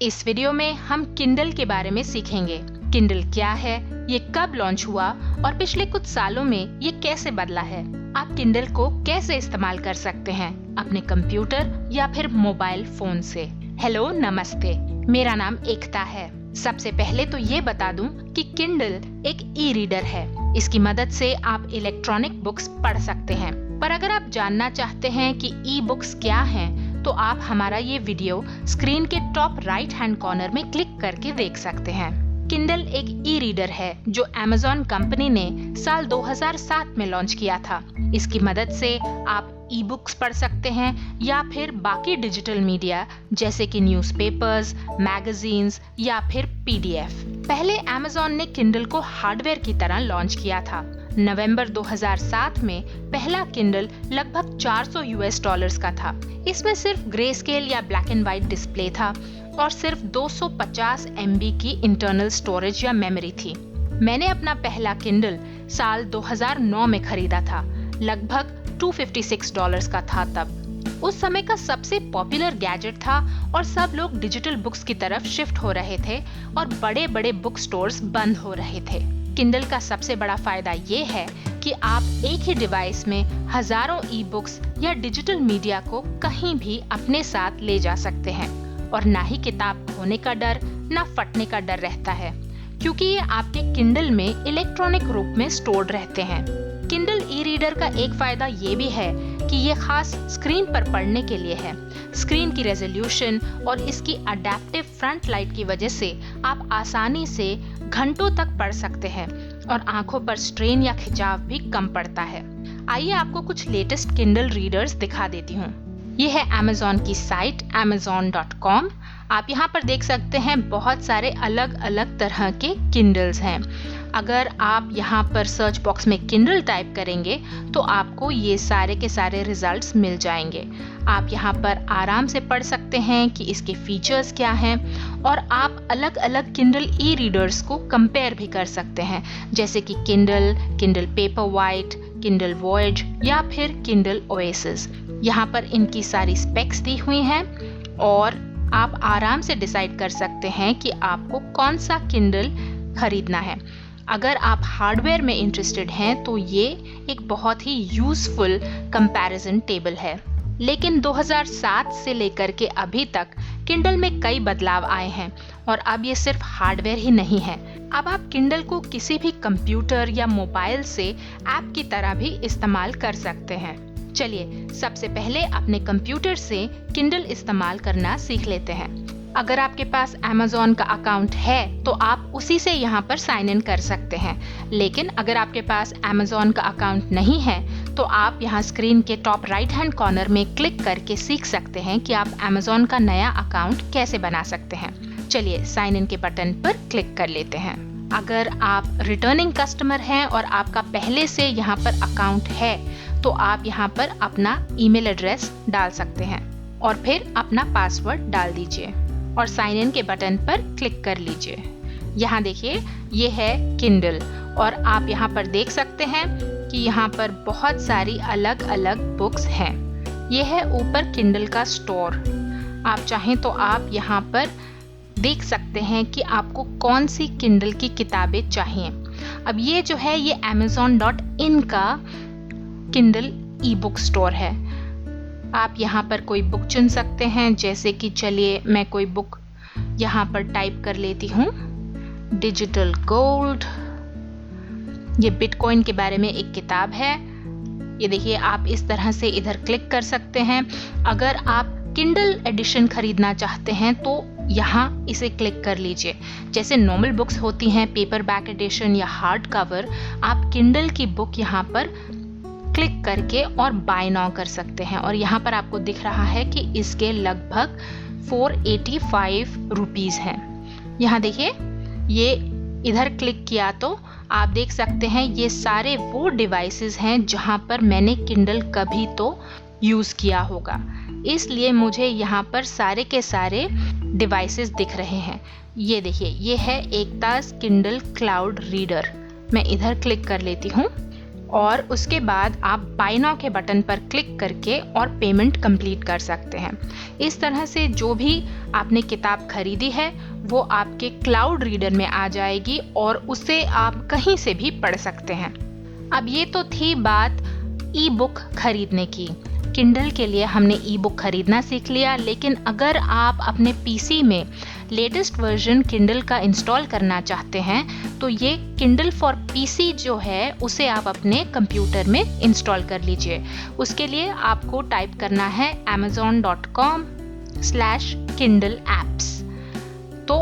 इस वीडियो में हम किंडल के बारे में सीखेंगे। किंडल क्या है, ये कब लॉन्च हुआ और पिछले कुछ सालों में ये कैसे बदला है। आप किंडल को कैसे इस्तेमाल कर सकते हैं अपने कंप्यूटर या फिर मोबाइल फोन से। हेलो, नमस्ते, मेरा नाम एकता है। सबसे पहले तो ये बता दूं कि किंडल एक ई रीडर है। इसकी मदद से आप इलेक्ट्रॉनिक बुक्स पढ़ सकते हैं। पर अगर आप जानना चाहते हैं कि ई बुक्स क्या हैं, तो आप हमारा ये वीडियो स्क्रीन के टॉप राइट हैंड कॉर्नर में क्लिक करके देख सकते हैं। किंडल एक ई रीडर है जो Amazon कंपनी ने साल 2007 में लॉन्च किया था। इसकी मदद से आप ई बुक्स पढ़ सकते हैं या फिर बाकी डिजिटल मीडिया जैसे कि न्यूज़पेपर्स, मैगजीन्स या फिर PDF। पहले Amazon ने किंडल को हार्डवेयर की तरह लॉन्च किया था। नवंबर 2007 में पहला किंडल लगभग $400 का था। इसमें सिर्फ ग्रे स्केल या ब्लैक एंड व्हाइट डिस्प्ले था और सिर्फ 250 MB की इंटरनल स्टोरेज या मेमोरी थी। मैंने अपना पहला किंडल साल 2009 में खरीदा था। लगभग $256 का था तब। उस समय का सबसे पॉपुलर गैजेट था और सब लोग डिजिटल बुक्स की तरफ शिफ्ट हो रहे थे और बड़े बड़े बुक स्टोर्स बंद हो रहे थे। किंडल का सबसे बड़ा फायदा ये है कि आप एक ही डिवाइस में हजारों ई बुक्स या डिजिटल मीडिया को कहीं भी अपने साथ ले जा सकते हैं और ना ही किताब खोने का डर, ना फटने का डर रहता है, क्योंकि ये आपके किंडल में इलेक्ट्रॉनिक रूप में स्टोर्ड रहते हैं। किंडल ई रीडर का एक फायदा ये भी है कि ये खास स्क्रीन पर पढ़ने के लिए है। स्क्रीन की रेजोल्यूशन और इसकी अडेप्टिव फ्रंट लाइट की वजह से आप आसानी से घंटों तक पढ़ सकते हैं और आंखों पर स्ट्रेन या खिंचाव भी कम पड़ता है। आइए आपको कुछ लेटेस्ट किंडल रीडर्स दिखा देती हूँ। ये है Amazon की साइट amazon.com। आप यहाँ पर देख सकते हैं बहुत सारे अलग अलग तरह के किंडल्स हैं। अगर आप यहाँ पर सर्च बॉक्स में किंडल टाइप करेंगे तो आपको ये सारे के सारे रिजल्ट्स मिल जाएंगे। आप यहाँ पर आराम से पढ़ सकते हैं कि इसके फीचर्स क्या हैं और आप अलग अलग किंडल ई रीडर्स को कंपेयर भी कर सकते हैं, जैसे कि किंडल पेपरवाइट, किंडल वॉयज या फिर किंडल ओएसिस। यहाँ पर इनकी सारी स्पेक्स दी हुई हैं और आप आराम से डिसाइड कर सकते हैं कि आपको कौन सा किंडल खरीदना है। अगर आप हार्डवेयर में इंटरेस्टेड हैं तो ये एक बहुत ही यूजफुल कंपैरिजन टेबल है। लेकिन 2007 से लेकर के अभी तक किंडल में कई बदलाव आए हैं और अब ये सिर्फ हार्डवेयर ही नहीं है। अब आप किंडल को किसी भी कंप्यूटर या मोबाइल से ऐप की तरह भी इस्तेमाल कर सकते हैं। चलिए सबसे पहले अपने कंप्यूटर से किंडल इस्तेमाल करना सीख लेते हैं। अगर आपके पास Amazon का अकाउंट है तो आप उसी से यहाँ पर साइन इन कर सकते हैं। लेकिन अगर आपके पास Amazon का अकाउंट नहीं है तो आप यहाँ स्क्रीन के टॉप राइट हैंड कॉर्नर में क्लिक करके सीख सकते हैं कि आप Amazon का नया अकाउंट कैसे बना सकते हैं। चलिए साइन इन के बटन पर क्लिक कर लेते हैं। अगर आप रिटर्निंग कस्टमर हैं और आपका पहले से यहाँ पर अकाउंट है तो आप यहाँ पर अपना ईमेल एड्रेस डाल सकते हैं और फिर अपना पासवर्ड डाल दीजिए और साइन इन के बटन पर क्लिक कर लीजिए। यहाँ देखिए ये है किंडल और आप यहाँ पर देख सकते हैं कि यहाँ पर बहुत सारी अलग अलग बुक्स हैं। ये है ऊपर किंडल का स्टोर। आप चाहें तो आप यहाँ पर देख सकते हैं कि आपको कौन सी किंडल की किताबें चाहिए। अब ये जो है ये amazon.in का किंडल ई बुक स्टोर है। आप यहाँ पर कोई बुक चुन सकते हैं, जैसे कि चलिए मैं कोई बुक यहाँ पर टाइप कर लेती हूँ, डिजिटल गोल्ड। ये बिटकॉइन के बारे में एक किताब है। ये देखिए आप इस तरह से इधर क्लिक कर सकते हैं। अगर आप किंडल एडिशन खरीदना चाहते हैं तो यहाँ इसे क्लिक कर लीजिए। जैसे नॉर्मल बुक्स होती हैं पेपर बैक एडिशन या हार्ड कवर, आप किंडल की बुक यहाँ पर क्लिक करके और बाय नाउ कर सकते हैं और यहाँ पर आपको दिख रहा है कि इसके लगभग 485 रुपीस हैं। यहाँ देखिए ये इधर क्लिक किया तो आप देख सकते हैं ये सारे वो डिवाइसेस हैं जहाँ पर मैंने किंडल कभी तो यूज़ किया होगा, इसलिए मुझे यहाँ पर सारे के सारे डिवाइसेस दिख रहे हैं। ये देखिए ये है एकताज किंडल क्लाउड रीडर। मैं इधर क्लिक कर लेती हूँ और उसके बाद आप बाय नाउ के बटन पर क्लिक करके और पेमेंट कंप्लीट कर सकते हैं। इस तरह से जो भी आपने किताब खरीदी है वो आपके क्लाउड रीडर में आ जाएगी और उसे आप कहीं से भी पढ़ सकते हैं। अब ये तो थी बात ई बुक खरीदने की। किंडल के लिए हमने ई बुक खरीदना सीख लिया, लेकिन अगर आप अपने पीसी में लेटेस्ट वर्जन किंडल का इंस्टॉल करना चाहते हैं तो ये किंडल फॉर पीसी जो है उसे आप अपने कंप्यूटर में इंस्टॉल कर लीजिए। उसके लिए आपको टाइप करना है amazon.com/kindle apps। तो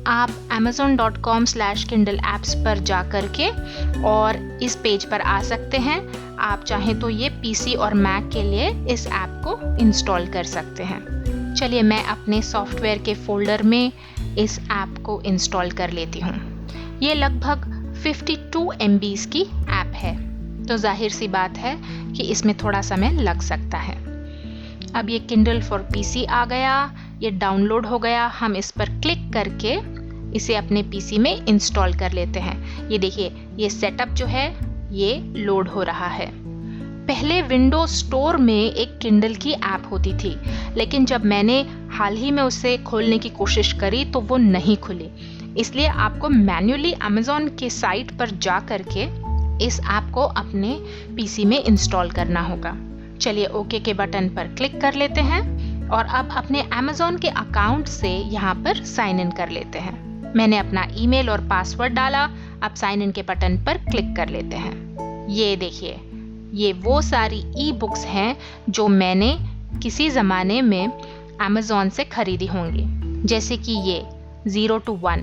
आप amazon.com/kindle apps पर जा कर के और इस पेज पर आ सकते हैं। आप चाहें तो ये पीसी और मैक के लिए इस ऐप को इंस्टॉल कर सकते हैं। चलिए मैं अपने सॉफ्टवेयर के फोल्डर में इस ऐप को इंस्टॉल कर लेती हूँ। ये लगभग 52 MB की ऐप है, तो जाहिर सी बात है कि इसमें थोड़ा समय लग सकता है। अब ये किंडल फॉर पीसी आ गया, ये डाउनलोड हो गया। हम इस पर क्लिक करके इसे अपने पीसी में इंस्टॉल कर लेते हैं। ये देखिए, ये सेटअप जो है ये लोड हो रहा है। पहले विंडोज स्टोर में एक किंडल की ऐप होती थी, लेकिन जब मैंने हाल ही में उसे खोलने की कोशिश करी तो वो नहीं खुली। इसलिए आपको मैन्युअली अमेज़न के साइट पर जा करके इस ऐप को अपने पीसी में इंस्टॉल करना होगा। चलिए ओके के बटन पर क्लिक कर लेते हैं और अब अपने अमेज़न के अकाउंट से यहाँ पर साइन इन कर लेते हैं। मैंने अपना ईमेल और पासवर्ड डाला। अब साइन इन के बटन पर क्लिक कर लेते हैं। ये देखिए, ये वो सारी ई बुक्स हैं जो मैंने किसी ज़माने में अमेज़न से खरीदी होंगी, जैसे कि ये 0 to 1।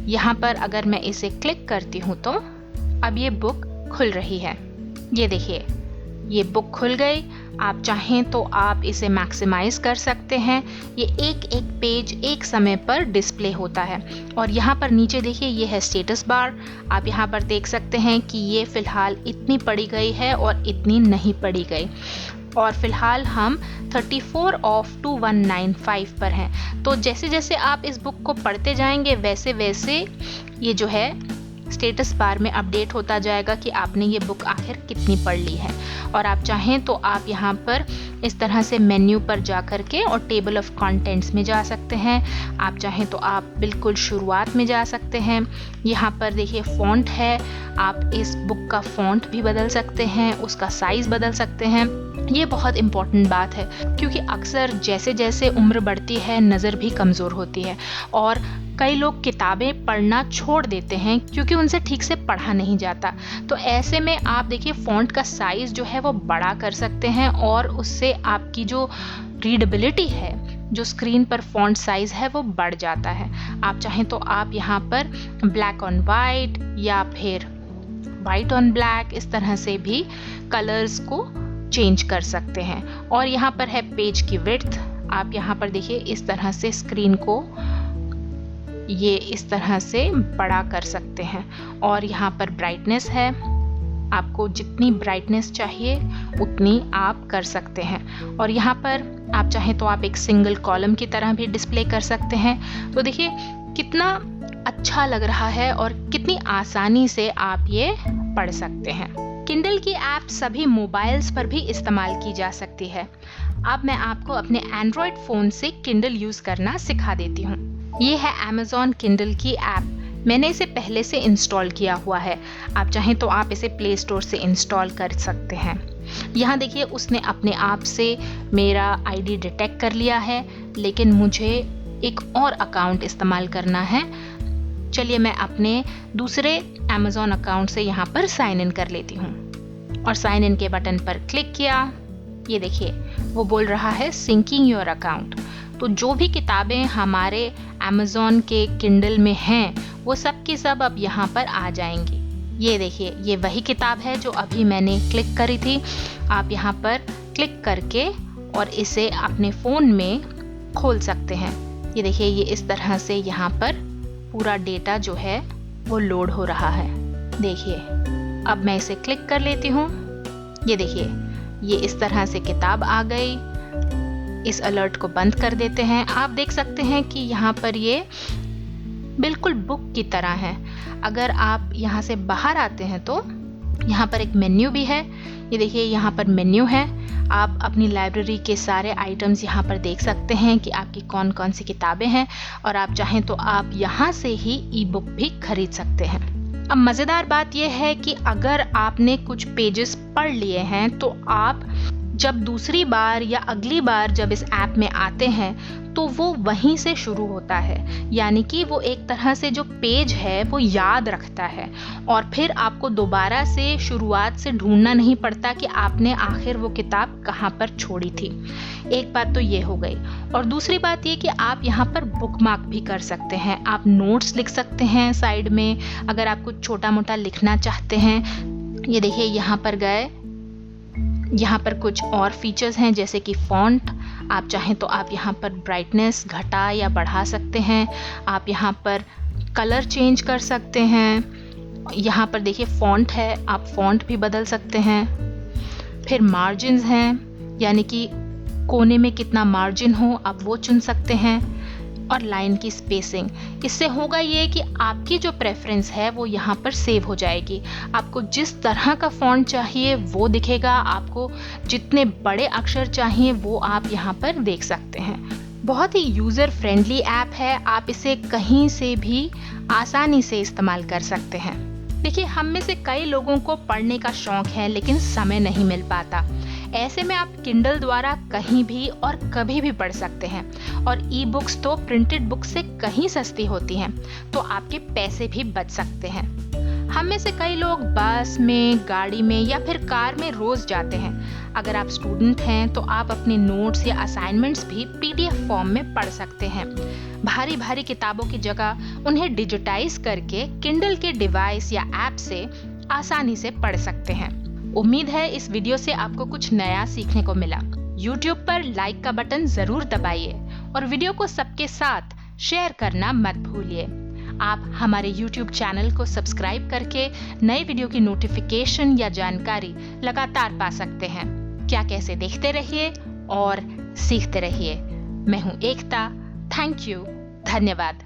यहाँ पर अगर मैं इसे क्लिक करती हूँ तो अब ये बुक खुल रही है। ये देखिए, ये बुक खुल गई। आप चाहें तो आप इसे मैक्सिमाइज कर सकते हैं। ये एक एक पेज एक समय पर डिस्प्ले होता है। और यहाँ पर नीचे देखिए, ये है स्टेटस बार। आप यहाँ पर देख सकते हैं कि ये फ़िलहाल इतनी पढ़ी गई है और इतनी नहीं पढ़ी गई। और फ़िलहाल हम 34 of 2195 पर हैं। तो जैसे जैसे आप इस बुक को पढ़ते जाएंगे वैसे वैसे ये जो है स्टेटस बार में अपडेट होता जाएगा कि आपने ये बुक आखिर कितनी पढ़ ली है। और आप चाहें तो आप यहाँ पर इस तरह से मेन्यू पर जा कर के और टेबल ऑफ कंटेंट्स में जा सकते हैं। आप चाहें तो आप बिल्कुल शुरुआत में जा सकते हैं। यहाँ पर देखिए फ़ॉन्ट है, आप इस बुक का फ़ॉन्ट भी बदल सकते हैं, उसका साइज़ बदल सकते हैं। ये बहुत इम्पॉर्टेंट बात है, क्योंकि अक्सर जैसे जैसे उम्र बढ़ती है नज़र भी कमज़ोर होती है और कई लोग किताबें पढ़ना छोड़ देते हैं क्योंकि उनसे ठीक से पढ़ा नहीं जाता। तो ऐसे में आप देखिए फ़ॉन्ट का साइज़ जो है वो बड़ा कर सकते हैं और उससे आपकी जो रीडेबिलिटी है, जो स्क्रीन पर फ़ॉन्ट साइज़ है, वो बढ़ जाता है। आप चाहें तो आप यहाँ पर ब्लैक ऑन वाइट या फिर वाइट ऑन ब्लैक, इस तरह से भी कलर्स को चेंज कर सकते हैं। और यहाँ पर है पेज की विड्थ। आप यहाँ पर देखिए इस तरह से स्क्रीन को ये इस तरह से बड़ा कर सकते हैं। और यहाँ पर ब्राइटनेस है, आपको जितनी ब्राइटनेस चाहिए उतनी आप कर सकते हैं। और यहाँ पर आप चाहें तो आप एक सिंगल कॉलम की तरह भी डिस्प्ले कर सकते हैं। तो देखिए कितना अच्छा लग रहा है और कितनी आसानी से आप ये पढ़ सकते हैं। किंडल की ऐप सभी मोबाइल्स पर भी इस्तेमाल की जा सकती है। अब मैं आपको अपने एंड्रॉयड फ़ोन से किंडल यूज़ करना सिखा देती हूँ। ये है अमेज़न किंडल की ऐप। मैंने इसे पहले से इंस्टॉल किया हुआ है। आप चाहें तो आप इसे प्ले स्टोर से इंस्टॉल कर सकते हैं। यहाँ देखिए उसने अपने आप से मेरा आईडी डिटेक्ट कर लिया है, लेकिन मुझे एक और अकाउंट इस्तेमाल करना है। चलिए मैं अपने दूसरे अमेज़न अकाउंट से यहाँ पर साइन इन कर लेती हूँ और साइन इन के बटन पर क्लिक किया। ये देखिए वो बोल रहा है सिंकिंग योर अकाउंट। तो जो भी किताबें हमारे अमेज़न के किंडल में हैं वो सब की सब अब यहाँ पर आ जाएंगी। ये देखिए ये वही किताब है जो अभी मैंने क्लिक करी थी। आप यहाँ पर क्लिक करके और इसे अपने फ़ोन में खोल सकते हैं। ये देखिए ये इस तरह से यहाँ पर पूरा डेटा जो है वो लोड हो रहा है। देखिए अब मैं इसे क्लिक कर लेती हूँ। ये देखिए ये इस तरह से किताब आ गई। इस अलर्ट को बंद कर देते हैं। आप देख सकते हैं कि यहाँ पर ये बिल्कुल बुक की तरह है। अगर आप यहाँ से बाहर आते हैं तो यहाँ पर एक मेन्यू भी है। ये देखिए यहाँ पर मेन्यू है। आप अपनी लाइब्रेरी के सारे आइटम्स यहाँ पर देख सकते हैं कि आपकी कौन कौन सी किताबें हैं, और आप चाहें तो आप यहाँ से ही ई बुक भी खरीद सकते हैं। अब मज़ेदार बात यह है कि अगर आपने कुछ पेजेस पढ़ लिए हैं तो आप जब दूसरी बार या अगली बार जब इस ऐप में आते हैं तो वो वहीं से शुरू होता है, यानी कि वो एक तरह से जो पेज है वो याद रखता है और फिर आपको दोबारा से शुरुआत से ढूंढना नहीं पड़ता कि आपने आखिर वो किताब कहाँ पर छोड़ी थी। एक बात तो ये हो गई, और दूसरी बात ये कि आप यहाँ पर बुकमार्क भी कर सकते हैं। आप नोट्स लिख सकते हैं साइड में, अगर आप कुछ छोटा मोटा लिखना चाहते हैं। ये देखिए यहाँ पर गए, यहाँ पर कुछ और फीचर्स हैं जैसे कि फ़ॉन्ट। आप चाहें तो आप यहाँ पर ब्राइटनेस घटा या बढ़ा सकते हैं। आप यहाँ पर कलर चेंज कर सकते हैं। यहाँ पर देखिए फ़ॉन्ट है, आप फ़ॉन्ट भी बदल सकते हैं। फिर मार्जिन्स हैं, यानी कि कोने में कितना मार्जिन हो आप वो चुन सकते हैं, और लाइन की स्पेसिंग। इससे होगा ये कि आपकी जो प्रेफरेंस है वो यहाँ पर सेव हो जाएगी। आपको जिस तरह का फ़ॉन्ट चाहिए वो दिखेगा, आपको जितने बड़े अक्षर चाहिए वो आप यहाँ पर देख सकते हैं। बहुत ही यूज़र फ्रेंडली ऐप है, आप इसे कहीं से भी आसानी से इस्तेमाल कर सकते हैं। देखिए, हम में से कई लोगों को पढ़ने का शौक है लेकिन समय नहीं मिल पाता। ऐसे में आप किंडल द्वारा कहीं भी और कभी भी पढ़ सकते हैं, और ई बुक्स तो प्रिंटेड बुक से कहीं सस्ती होती हैं, तो आपके पैसे भी बच सकते हैं। हम में से कई लोग बस में, गाड़ी में या फिर कार में रोज जाते हैं। अगर आप स्टूडेंट हैं तो आप अपने नोट्स या असाइनमेंट्स भी पीडीएफ फॉर्म में पढ़ सकते हैं। भारी भारी किताबों की जगह उन्हें डिजिटाइज करके किंडल के डिवाइस या ऐप से आसानी से पढ़ सकते हैं। उम्मीद है इस वीडियो से आपको कुछ नया सीखने को मिला। YouTube पर लाइक का बटन जरूर दबाइए और वीडियो को सबके साथ शेयर करना मत भूलिए। आप हमारे YouTube चैनल को सब्सक्राइब करके नए वीडियो की नोटिफिकेशन या जानकारी लगातार पा सकते हैं। क्या कैसे देखते रहिए और सीखते रहिए। मैं हूँ एकता। Thank you. धन्यवाद।